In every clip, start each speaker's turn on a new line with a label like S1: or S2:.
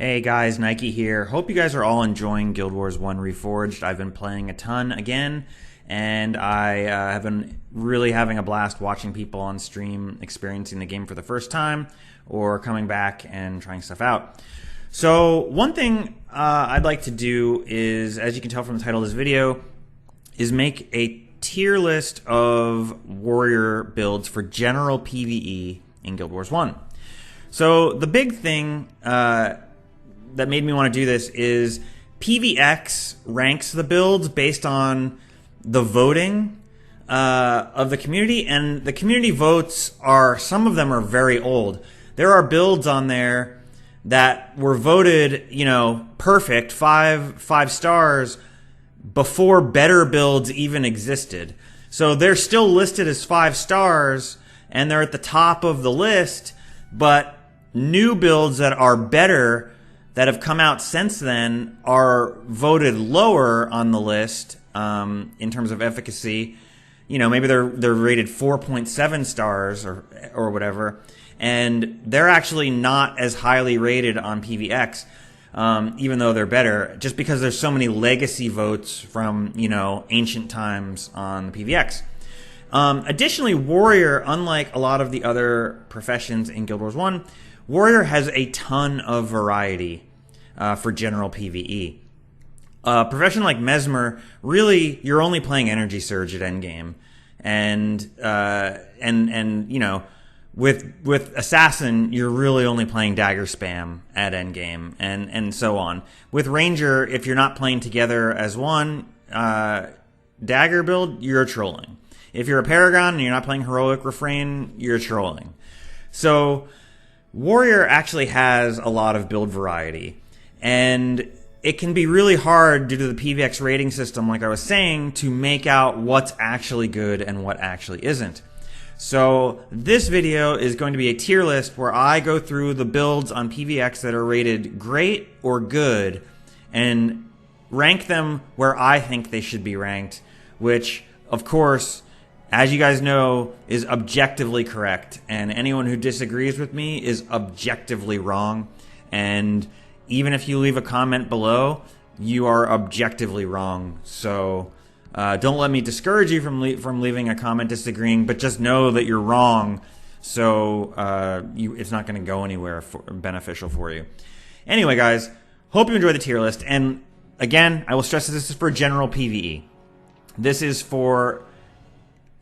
S1: Hey guys, Nike here. Hope you guys are all enjoying Guild Wars 1 Reforged. I've been playing a ton again, and I have been really having a blast watching people on stream experiencing the game for the first time or coming back and trying stuff out. So one thing I'd like to do is, as you can tell from the title of this video, is make a tier list of warrior builds for general PVE in Guild Wars 1. So the big thing that made me want to do this is PVX ranks the builds based on the voting of the community, and the community votes are, some of them are very old. There are builds on there that were voted, perfect, five stars before better builds even existed. So they're still listed as 5 stars and they're at the top of the list, but new builds that are better that have come out since then are voted lower on the list in terms of efficacy. Maybe they're rated 4.7 stars or whatever, and they're actually not as highly rated on PVX, even though they're better, just because there's so many legacy votes from ancient times on the PVX. Additionally, Warrior, unlike a lot of the other professions in Guild Wars 1, Warrior has a ton of variety for general PvE. A profession like Mesmer, really, you're only playing Energy Surge at endgame, and with Assassin, you're really only playing Dagger Spam at endgame, and so on. With Ranger, if you're not playing together as one Dagger build, you're trolling. If you're a Paragon and you're not playing Heroic Refrain, you're trolling. So Warrior actually has a lot of build variety, and it can be really hard due to the PVX rating system, like I was saying, to make out what's actually good and what actually isn't. So this video is going to be a tier list where I go through the builds on PVX that are rated great or good and rank them where I think they should be ranked, which, of course, as you guys know, is objectively correct, and anyone who disagrees with me is objectively wrong. And even if you leave a comment below, you are objectively wrong. So don't let me discourage you from leaving a comment disagreeing, but just know that you're wrong. So it's not going to go anywhere beneficial for you. Anyway, guys, hope you enjoy the tier list. And again, I will stress that this is for general PvE. This is for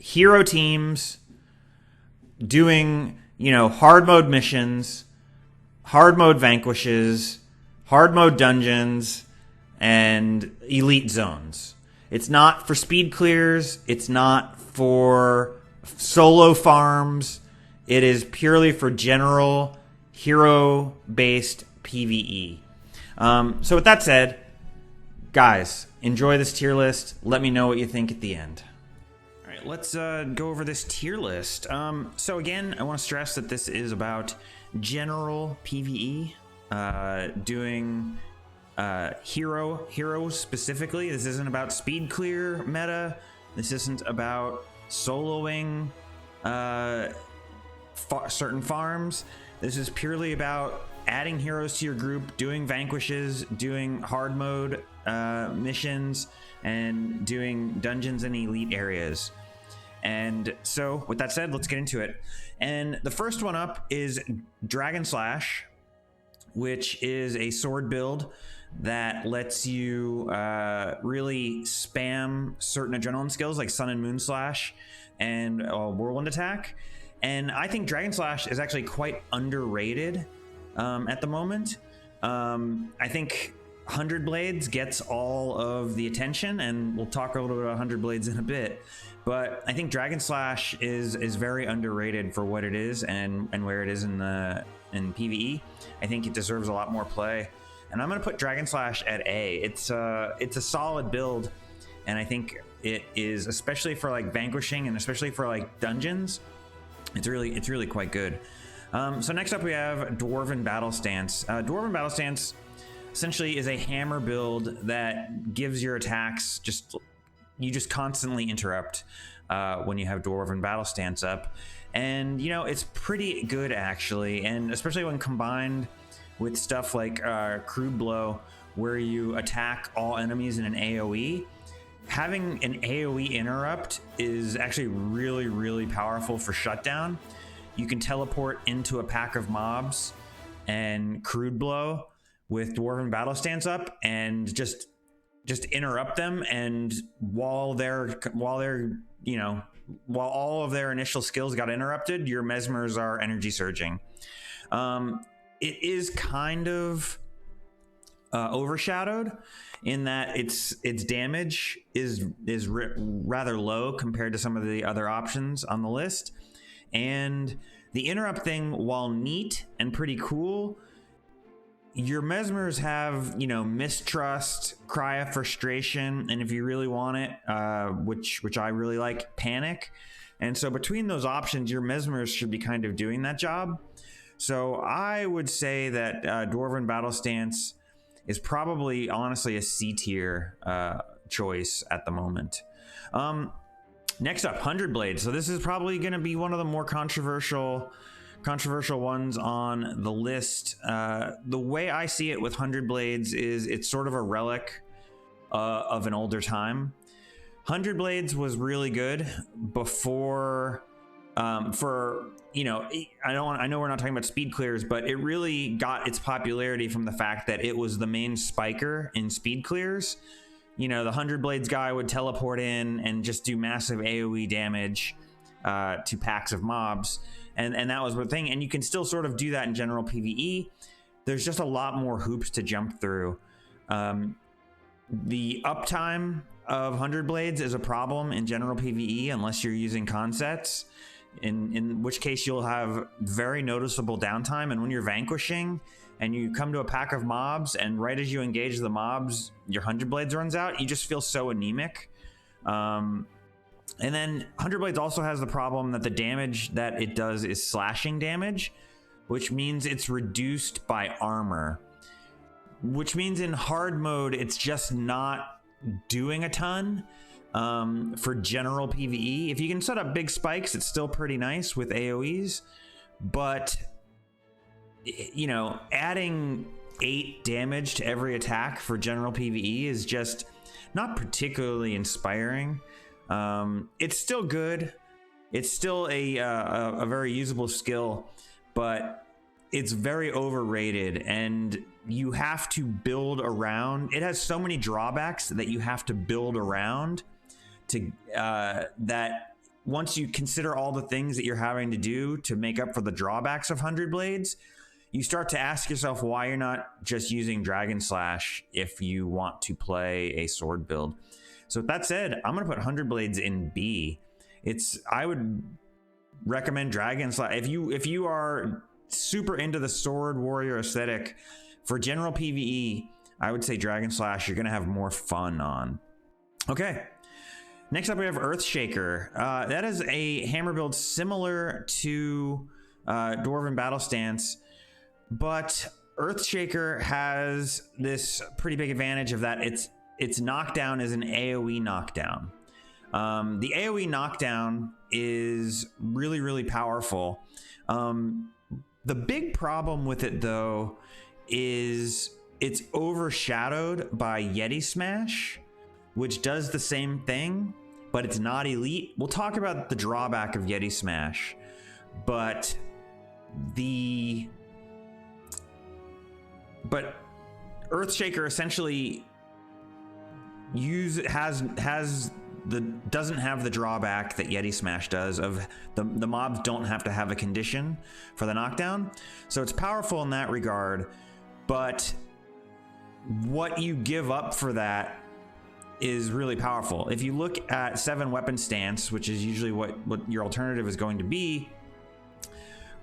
S1: hero teams doing, hard mode missions, hard mode vanquishes, hard mode dungeons, and elite zones. It's not for speed clears. It's not for solo farms. It is purely for general hero-based PvE. So with that said, guys, enjoy this tier list. Let me know what you think at the end. All right, let's go over this tier list. So again, I want to stress that this is about general PvE, doing hero specifically. This isn't about speed clear meta. This isn't about soloing certain farms. This is purely about adding heroes to your group, doing vanquishes, doing hard mode missions, and doing dungeons and elite areas. And so with that said, let's get into it. And the first one up is Dragon Slash, which is a sword build that lets you really spam certain adrenaline skills like Sun and Moon Slash and Whirlwind Attack. And I think Dragon Slash is actually quite underrated at the moment. I think 100 Blades gets all of the attention, and we'll talk a little bit about 100 Blades in a bit. But I think Dragon Slash is very underrated for what it is and where it is in PvE. I think it deserves a lot more play, and I'm going to put Dragon Slash at A. It's a solid build, and I think it is, especially for like vanquishing and especially for like dungeons. It's really quite good. So next up we have Dwarven Battle Stance. Dwarven Battle Stance essentially is a hammer build that gives your attacks you just constantly interrupt when you have Dwarven Battle Stance up. And, it's pretty good, actually. And especially when combined with stuff like Crude Blow, where you attack all enemies in an AoE. Having an AoE interrupt is actually really, really powerful for shutdown. You can teleport into a pack of mobs and Crude Blow with Dwarven Battle Stance up and just interrupt them, and while all of their initial skills got interrupted, your mesmers are energy surging. It is kind of overshadowed in that its damage is rather low compared to some of the other options on the list, and the interrupt thing, while neat and pretty cool, your mesmers have, mistrust, cry of frustration, and if you really want it, which I really like, panic. And so between those options, your mesmers should be kind of doing that job. So I would say that Dwarven Battle Stance is probably, honestly, a C tier choice at the moment. Next up, 100 Blades. So this is probably going to be one of the more controversial ones on the list. The way I see it with 100 Blades is it's sort of a relic of an older time. 100 Blades was really good before, I know we're not talking about speed clears, but it really got its popularity from the fact that it was the main spiker in speed clears. The 100 Blades guy would teleport in and just do massive AoE damage to packs of mobs, and that was the thing. And you can still sort of do that in general PvE. There's just a lot more hoops to jump through. The uptime of 100 Blades is a problem in general PvE unless you're using consets, in which case you'll have very noticeable downtime. And when you're vanquishing and you come to a pack of mobs, and right as you engage the mobs, your 100 Blades runs out, you just feel so anemic. And then 100 Blades also has the problem that the damage that it does is slashing damage, which means it's reduced by armor, which means in hard mode, it's just not doing a ton for general PvE. If you can set up big spikes, it's still pretty nice with AoEs, but adding 8 damage to every attack for general PvE is just not particularly inspiring. It's still good. It's still a very usable skill, but it's very overrated, and you have to build around. It has so many drawbacks that you have to build around to that once you consider all the things that you're having to do to make up for the drawbacks of 100 Blades, you start to ask yourself why you're not just using Dragon Slash if you want to play a sword build. So with that said, I'm going to put 100 Blades in B. I would recommend Dragon Slash. If you are super into the sword warrior aesthetic, for general PvE, I would say Dragon Slash you're going to have more fun on. Okay. Next up, we have Earthshaker. That is a hammer build similar to Dwarven Battle Stance, but Earthshaker has this pretty big advantage of that its knockdown is an AoE knockdown. The AoE knockdown is really, really powerful. The big problem with it, though, is it's overshadowed by Yeti Smash, which does the same thing, but it's not elite. We'll talk about the drawback of Yeti Smash, but Earthshaker essentially doesn't have the drawback that Yeti Smash does of the mobs don't have to have a condition for the knockdown. So it's powerful in that regard, but what you give up for that is really powerful. If you look at 7 weapon stance, which is usually what your alternative is going to be,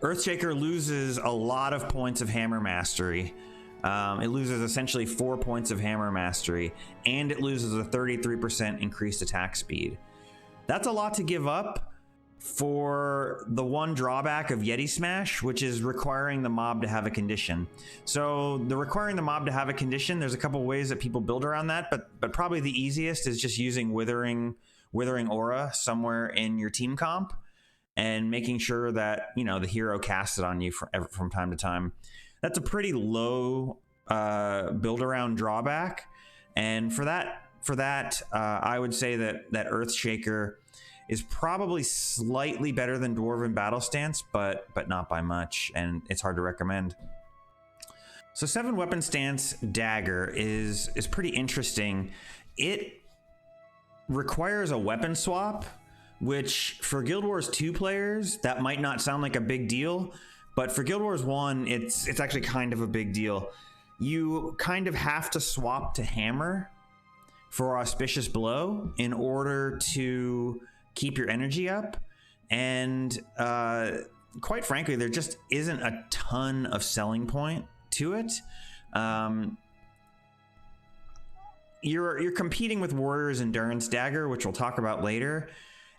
S1: Earthshaker loses a lot of points of hammer mastery. It loses essentially 4 points of hammer mastery, and it loses a 33% increased attack speed. That's a lot to give up for the one drawback of Yeti Smash, which is requiring the mob to have a condition. So the requiring the mob to have a condition, there's a couple ways that people build around that, but probably the easiest is just using Withering Aura somewhere in your team comp and making sure that the hero casts it on you from time to time. That's a pretty low build around drawback, and for that, I would say that Earthshaker is probably slightly better than Dwarven Battle Stance, but not by much, and it's hard to recommend. So 7 Weapon Stance Dagger is pretty interesting. It requires a weapon swap, which for Guild Wars 2 players, that might not sound like a big deal, but for Guild Wars 1, it's actually kind of a big deal. You kind of have to swap to Hammer for Auspicious Blow in order to keep your energy up, and quite frankly, there just isn't a ton of selling point to it. You're competing with Warrior's Endurance Dagger, which we'll talk about later,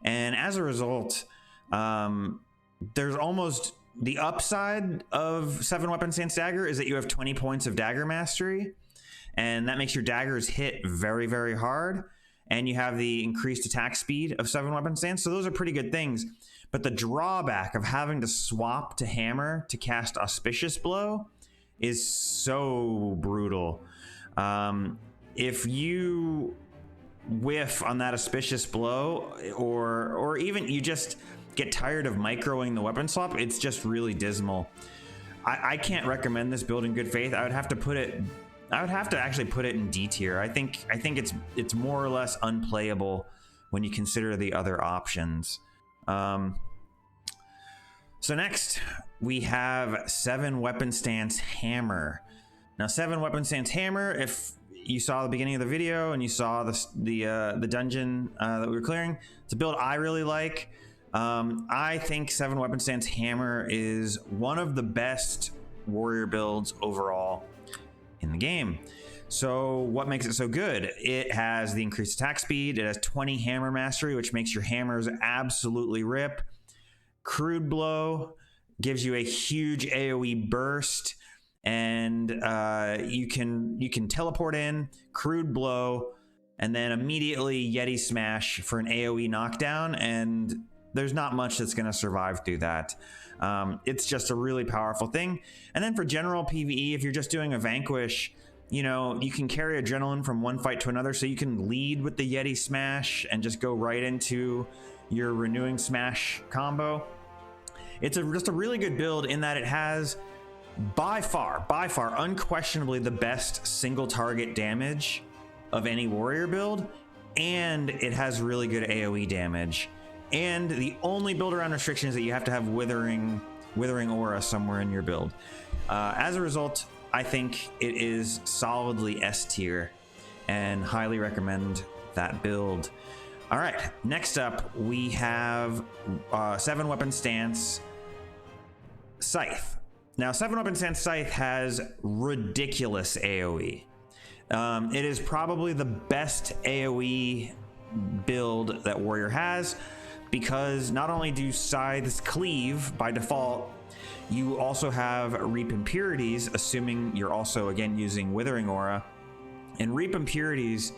S1: and as a result, there's almost the upside of 7 Weapon Stance Dagger is that you have 20 points of Dagger Mastery, and that makes your daggers hit very, very hard, and you have the increased attack speed of 7 Weapon Stance, so those are pretty good things. But the drawback of having to swap to Hammer to cast Auspicious Blow is so brutal. If you whiff on that Auspicious Blow, or even you just get tired of microing the weapon swap, it's just really dismal. I can't recommend this build in good faith. I would have to actually put it in D tier. I think it's more or less unplayable when you consider the other options. So next we have 7 Weapon Stance Hammer. Now 7 Weapon Stance Hammer, if you saw the beginning of the video and you saw the dungeon that we were clearing, it's a build I really like. I think 7 Weapon Stance Hammer is one of the best warrior builds overall in the game. So what makes it so good? It has the increased attack speed. It has 20 hammer mastery, which makes your hammers absolutely rip. Crude Blow gives you a huge AoE burst, and you can teleport in, Crude Blow, and then immediately Yeti Smash for an AoE knockdown, and there's not much that's going to survive through that. It's just a really powerful thing. And then for general PVE, if you're just doing a Vanquish, you know, you can carry adrenaline from one fight to another, so you can lead with the Yeti Smash and just go right into your Renewing Smash combo. It's just a really good build in that it has by far, unquestionably the best single target damage of any warrior build, and it has really good AoE damage. And the only build around restriction is that you have to have Withering Aura somewhere in your build. As a result, I think it is solidly S tier and highly recommend that build. All right, next up we have 7 Weapon Stance Scythe. Now 7 Weapon Stance Scythe has ridiculous AoE. It is probably the best AoE build that Warrior has, because not only do scythes cleave by default, you also have Reap Impurities, assuming you're also again using Withering Aura, and Reap Impurities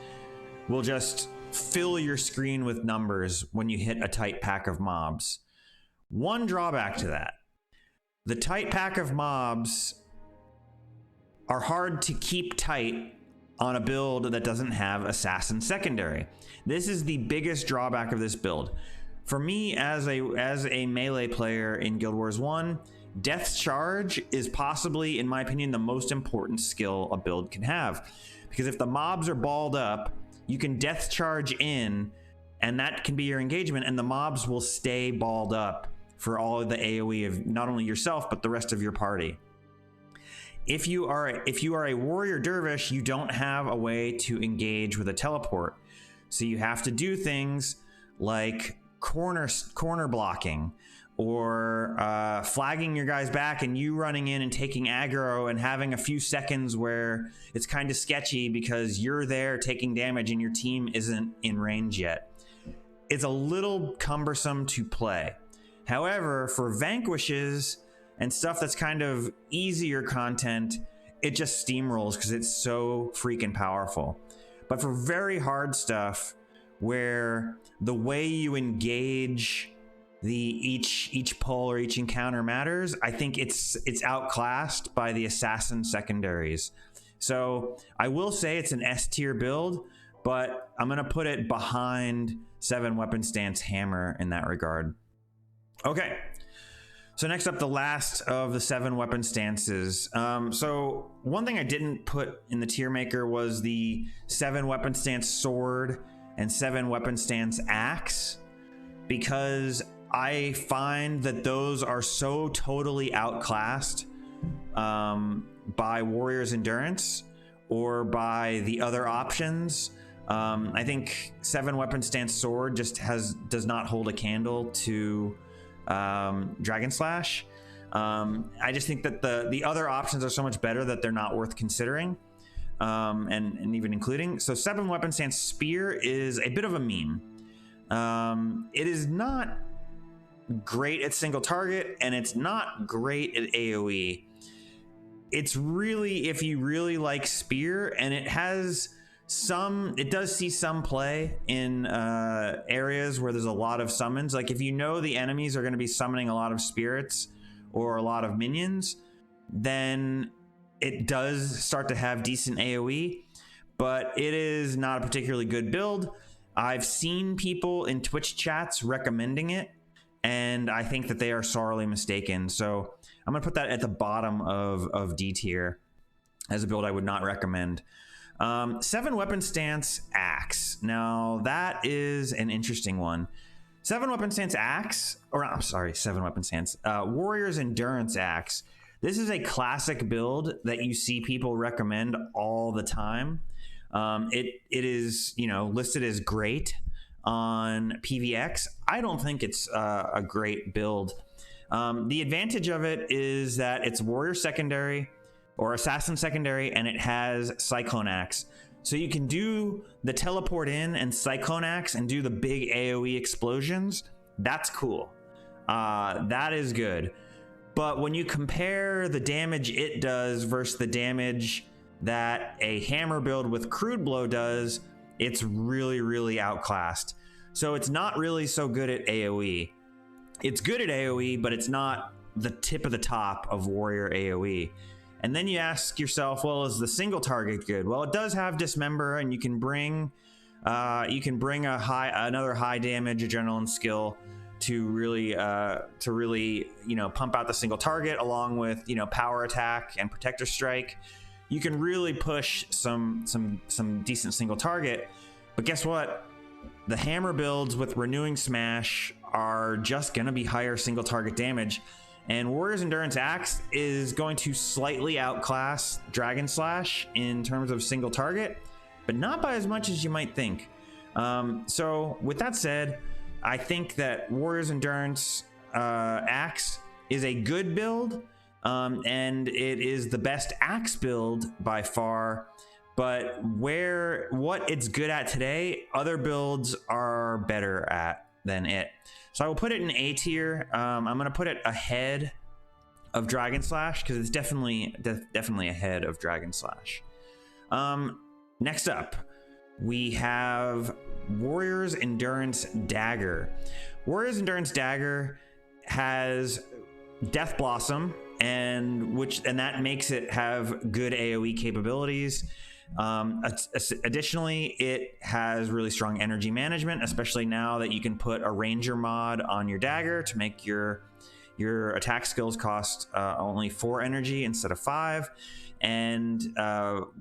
S1: will just fill your screen with numbers when you hit a tight pack of mobs. One drawback to that: the tight pack of mobs are hard to keep tight on a build that doesn't have Assassin Secondary. This is the biggest drawback of this build. For me, as a melee player in Guild Wars 1, Death's Charge is possibly, in my opinion, the most important skill a build can have. Because if the mobs are balled up, you can Death's Charge in, and that can be your engagement, and the mobs will stay balled up for all of the AoE of not only yourself, but the rest of your party. If you are a warrior dervish, you don't have a way to engage with a teleport. So you have to do things like corner blocking, or flagging your guys back and you running in and taking aggro and having a few seconds where it's kind of sketchy because you're there taking damage and your team isn't in range yet. It's a little cumbersome to play. However, for Vanquishes and stuff that's kind of easier content, it just steamrolls because it's so freaking powerful. But for very hard stuff, where the way you engage each pull or each encounter matters, I think it's outclassed by the assassin secondaries. So I will say it's an S tier build, but I'm gonna put it behind 7 weapon stance hammer in that regard. Okay. So next up, the last of the 7 weapon stances. So one thing I didn't put in the tier maker was the 7 weapon stance sword and 7 weapon stance axe, because I find that those are so totally outclassed by Warrior's Endurance or by the other options. I think 7 weapon stance sword just does not hold a candle to Dragon Slash. I just think that the other options are so much better that they're not worth considering, and even including. So 7 weapon stance spear is a bit of a meme. It is not great at single target, and it's not great at AoE. It's really, if you really like spear, and it does see some play in areas where there's a lot of summons. Like if you know the enemies are going to be summoning a lot of spirits or a lot of minions, then it does start to have decent AoE, but it is not a particularly good build. I've seen people in Twitch chats recommending it, and I think that they are sorely mistaken. So I'm going to put that at the bottom of D tier as a build I would not recommend. 7 weapon stance axe. Now that is an interesting one. 7 weapon stance axe, or I'm sorry, 7 weapon stance Warrior's Endurance axe. This is a classic build that you see people recommend all the time. It is, listed as great on PVX. I don't think it's a great build. The advantage of it is that it's warrior secondary or assassin secondary, and it has Cyclone Axe. So you can do the teleport in and Cyclone Axe and do the big AoE explosions. That's cool. That is good. But when you compare the damage it does versus the damage that a hammer build with Crude Blow does, it's really, really outclassed. So it's not really so good at AoE. It's good at AoE, but it's not the tip of the top of warrior AoE. And then you ask yourself, well, is the single target good? Well, it does have Dismember, and you can bring another high damage adrenaline skill to really pump out the single target, along with power attack and protector strike. You can really push some decent single target. But guess what? The hammer builds with Renewing Smash are just gonna be higher single target damage. And Warrior's Endurance Axe is going to slightly outclass Dragon Slash in terms of single target, but not by as much as you might think. So with that said, I think that Warrior's Endurance Axe is a good build, and it is the best axe build by far. But what it's good at today, other builds are better at than it. So I will put it in A tier. I'm going to put it ahead of Dragon Slash because it's definitely ahead of Dragon Slash. Next up, we have Warrior's Endurance Dagger. Warrior's Endurance Dagger has Death Blossom, and that makes it have good AoE capabilities. Additionally, it has really strong energy management, especially now that you can put a Ranger mod on your dagger to make your attack skills cost only 4 energy instead of 5. And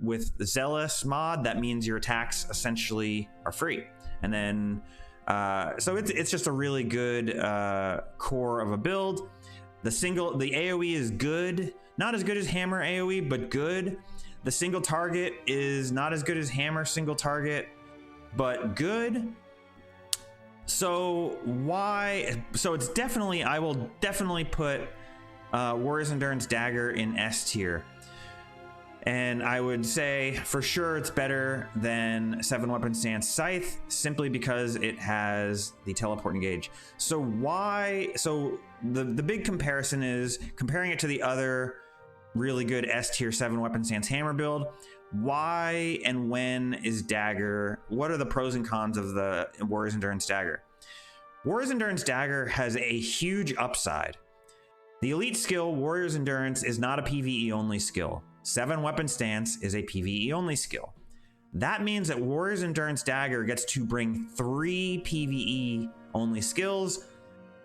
S1: with the Zealous mod, that means your attacks essentially are free. And then so it's just a really good core of a build. The AoE is good, not as good as Hammer AoE, but good. The single target is not as good as Hammer single target, but good. So it's definitely, I will definitely put Warrior's Endurance Dagger in S tier. And I would say for sure it's better than 7 Weapon Stance Scythe, simply because it has the teleport engage. So the big comparison is comparing it to the other really good S tier 7 Weapon Stance Hammer build. Why and when is Dagger? What are the pros and cons of the Warrior's Endurance Dagger? Warrior's Endurance Dagger has a huge upside. The elite skill, Warrior's Endurance, is not a PvE only skill. 7 Weapon Stance is a PvE only skill. That means that Warrior's Endurance Dagger gets to bring 3 PvE only skills.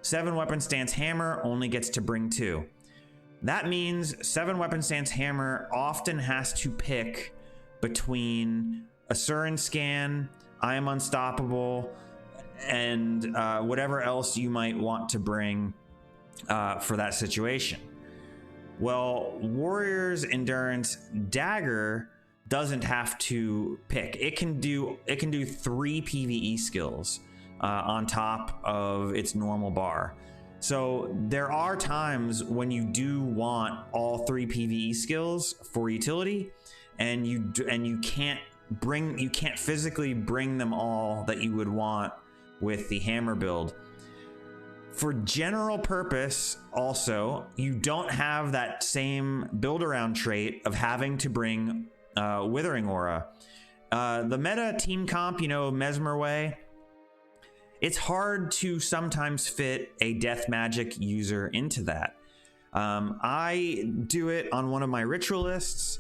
S1: 7 Weapon Stance Hammer only gets to bring 2. That means 7 Weapon Stance Hammer often has to pick between Asuran Scan, I Am Unstoppable, and whatever else you might want to bring for that situation. Well, Warrior's Endurance Dagger doesn't have to pick. It can do 3 PvE skills on top of its normal bar. So there are times when you do want all 3 PvE skills for utility, and you can't physically bring them all that you would want with the hammer build. For general purpose, also, you don't have that same build around trait of having to bring Withering Aura. The meta team comp, Mesmer Way, it's hard to sometimes fit a death magic user into that. I do it on one of my ritualists,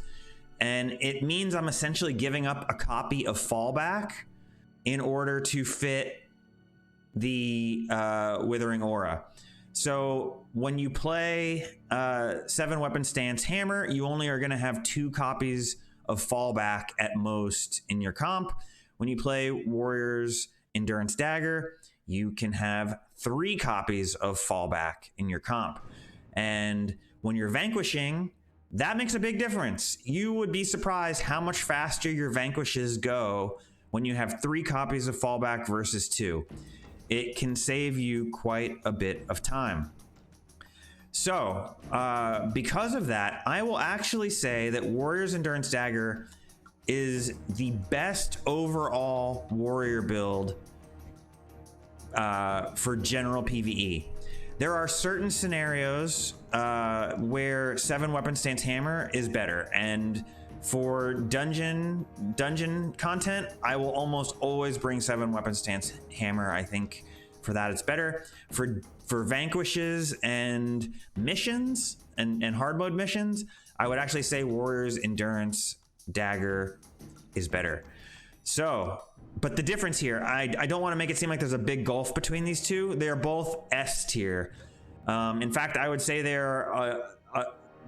S1: and it means I'm essentially giving up a copy of Fallback in order to fit the Withering Aura. So when you play 7 Weapon Stance Hammer, you only are going to have 2 copies of Fallback at most in your comp. When you play Warrior's Endurance Dagger, you can have 3 copies of Fallback in your comp. And when you're vanquishing, that makes a big difference. You would be surprised how much faster your vanquishes go when you have 3 copies of Fallback versus 2. It can save you quite a bit of time. So, because of that, I will actually say that Warrior's Endurance Dagger is the best overall warrior build for general PvE. There are certain scenarios where 7 Weapon Stance Hammer is better, and for dungeon content, I will almost always bring 7 Weapon Stance Hammer. I think for that it's better. For vanquishes and missions and hard mode missions, I would actually say Warrior's Endurance Dagger is better. So, but the difference here, I don't want to make it seem like there's a big gulf between these two. They are both S tier. In fact, I would say they're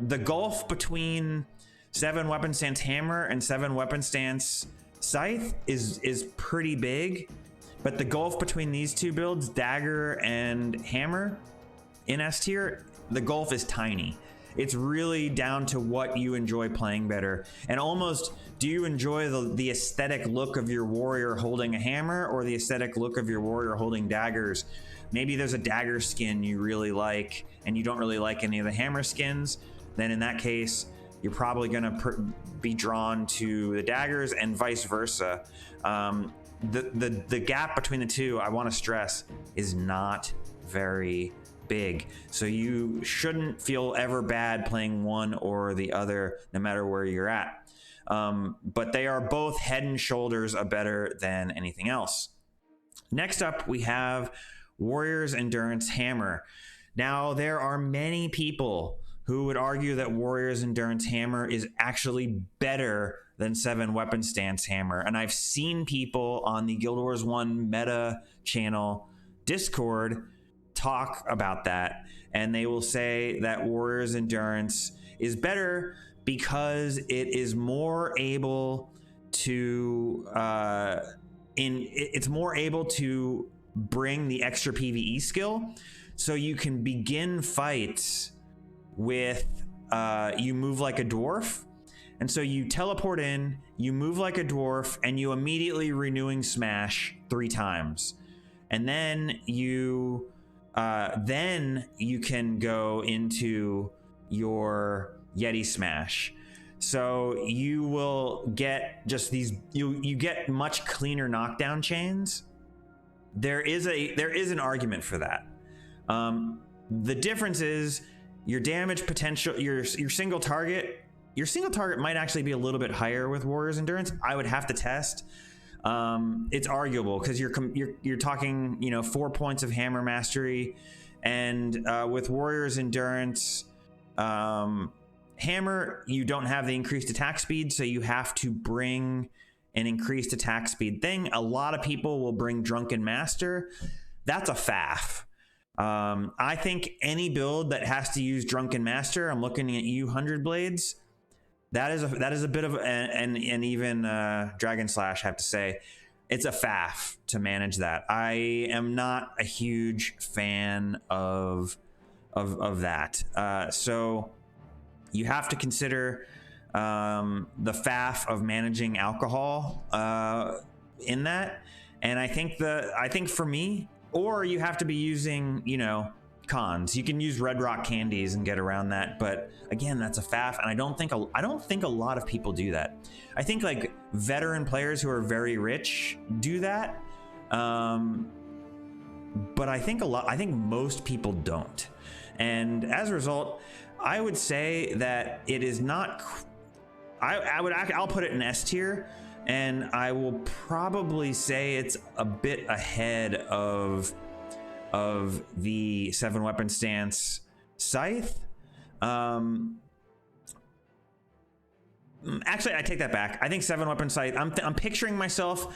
S1: the gulf between 7 Weapon Stance Hammer and 7 Weapon Stance Scythe is pretty big, but the gulf between these two builds, Dagger and Hammer in S tier, the gulf is tiny. It's really down to what you enjoy playing better, and almost, do you enjoy the aesthetic look of your warrior holding a hammer, or the aesthetic look of your warrior holding daggers? Maybe there's a dagger skin you really like and you don't really like any of the hammer skins. Then in that case, you're probably going to be drawn to the daggers, and vice versa. The gap between the two, I want to stress, is not very big. So you shouldn't feel ever bad playing one or the other, no matter where you're at. But they are both head and shoulders better than anything else. Next up, we have Warrior's Endurance Hammer. Now, there are many people who would argue that Warrior's Endurance Hammer is actually better than 7 Weapon Stance Hammer. And I've seen people on the Guild Wars 1 meta channel Discord talk about that, and they will say that Warrior's Endurance is better because it is more able to it's more able to bring the extra PvE skill. So you can begin fights with you move like a dwarf, and so you teleport in, you move like a dwarf, and you immediately renewing smash 3 times, and then you can go into your Yeti Smash. So you will get just these, you get much cleaner knockdown chains. There is an argument for that. The difference is your damage potential, your single target might actually be a little bit higher with Warrior's Endurance. I would have to test. it's arguable because you're talking, you know, 4 points of hammer mastery, and with warrior's endurance, hammer, you don't have the increased attack speed, so you have to bring an increased attack speed thing. A lot of people will bring drunken master. That's a faff. I think any build that has to use drunken master, I'm looking at you, 100 blades. That is a bit of and even Dragon Slash, I have to say, it's a faff to manage that. I am not a huge fan of that. So you have to consider the faff of managing alcohol in that. And I think for me, or you have to be using, you know, cons. You can use red rock candies and get around that, but again, that's a faff, and I don't think a lot of people do that. I think like veteran players who are very rich do that, but I think most people don't. And as a result, I would say that it is not. I'll put it in S tier, and I will probably say it's a bit ahead of the 7 weapon stance scythe. Actually, I take that back. I think 7 weapon scythe. I'm picturing myself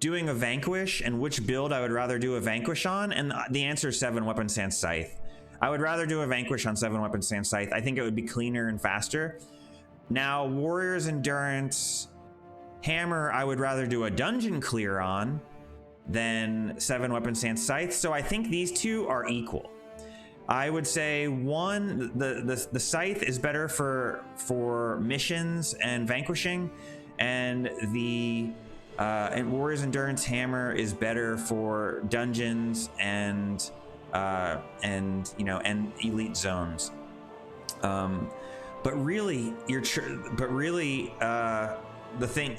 S1: doing a vanquish, and which build I would rather do a vanquish on, and the answer is 7 weapon stance scythe. I would rather do a vanquish on 7 weapon stance scythe. I think it would be cleaner and faster. Now, warrior's endurance hammer, I would rather do a dungeon clear on than 7 weapon stance scythe. So I think these two are equal. I would say the scythe is better for missions and vanquishing, and the warrior's endurance hammer is better for dungeons and you know, and elite zones. But really, the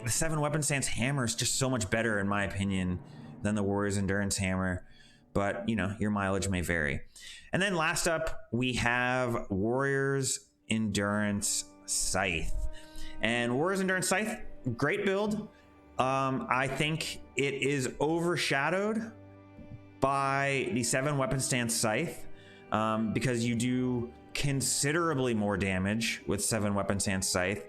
S1: 7 weapon stance hammer is just so much better, in my opinion, than the warrior's endurance hammer. But you know, your mileage may vary. And then last up, we have warrior's endurance scythe. And warrior's endurance scythe, great build. I think it is overshadowed by the 7 weapon stance scythe, because you do considerably more damage with 7 weapon stance scythe.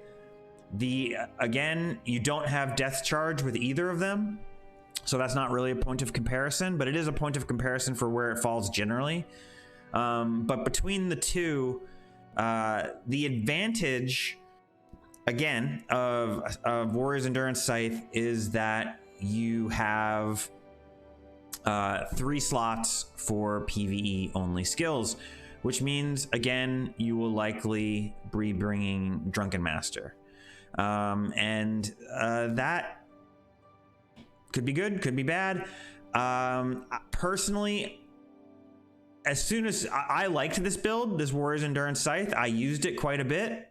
S1: Again, you don't have death charge with either of them, so that's not really a point of comparison, but it is a point of comparison for where it falls generally. But between the two, the advantage again of warrior's endurance scythe is that you have 3 slots for PVE only skills, which means, again, you will likely be bringing Drunken Master. And that could be good, could be bad. Personally, as soon as I liked this build, this Warrior's Endurance Scythe, I used it quite a bit.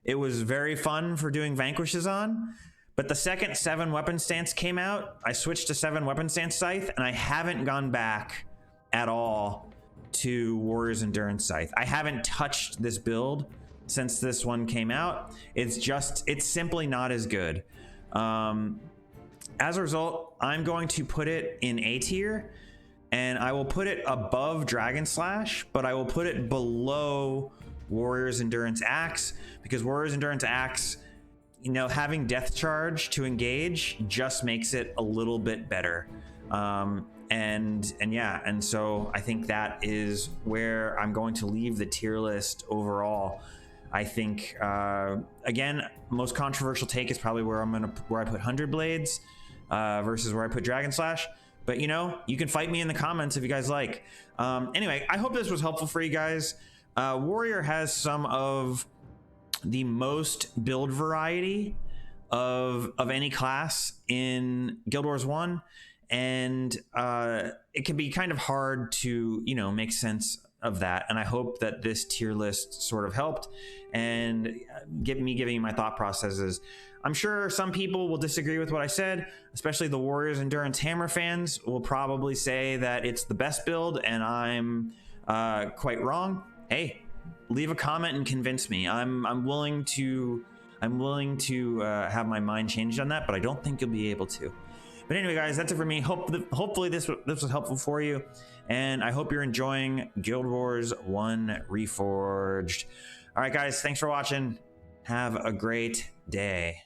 S1: It was very fun for doing Vanquishes on. But the second 7 weapon stance came out, I switched to 7 weapon stance Scythe, and I haven't gone back at all to Warrior's Endurance Scythe. I haven't touched this build since this one came out. It's simply not as good. As a result, I'm going to put it in A tier, and I will put it above Dragon Slash, but I will put it below Warrior's Endurance Axe, because Warrior's Endurance Axe, you know, having Death Charge to engage just makes it a little bit better. And so I think that is where I'm going to leave the tier list overall. I think, again, most controversial take is probably where I put 100 Blades versus where I put Dragon Slash. But, you know, you can fight me in the comments if you guys like. Anyway, I hope this was helpful for you guys. Warrior has some of the most build variety of any class in Guild Wars 1. And it can be kind of hard to, you know, make sense of that. And I hope that this tier list sort of helped and giving you my thought processes. I'm sure some people will disagree with what I said, especially the Warrior's Endurance Hammer fans will probably say that it's the best build, and I'm quite wrong. Hey, leave a comment and convince me. I'm willing to I'm willing to have my mind changed on that, but I don't think you'll be able to. But anyway, guys, that's it for me. Hopefully this was helpful for you, and I hope you're enjoying Guild Wars 1 Reforged. All right, guys, thanks for watching. Have a great day.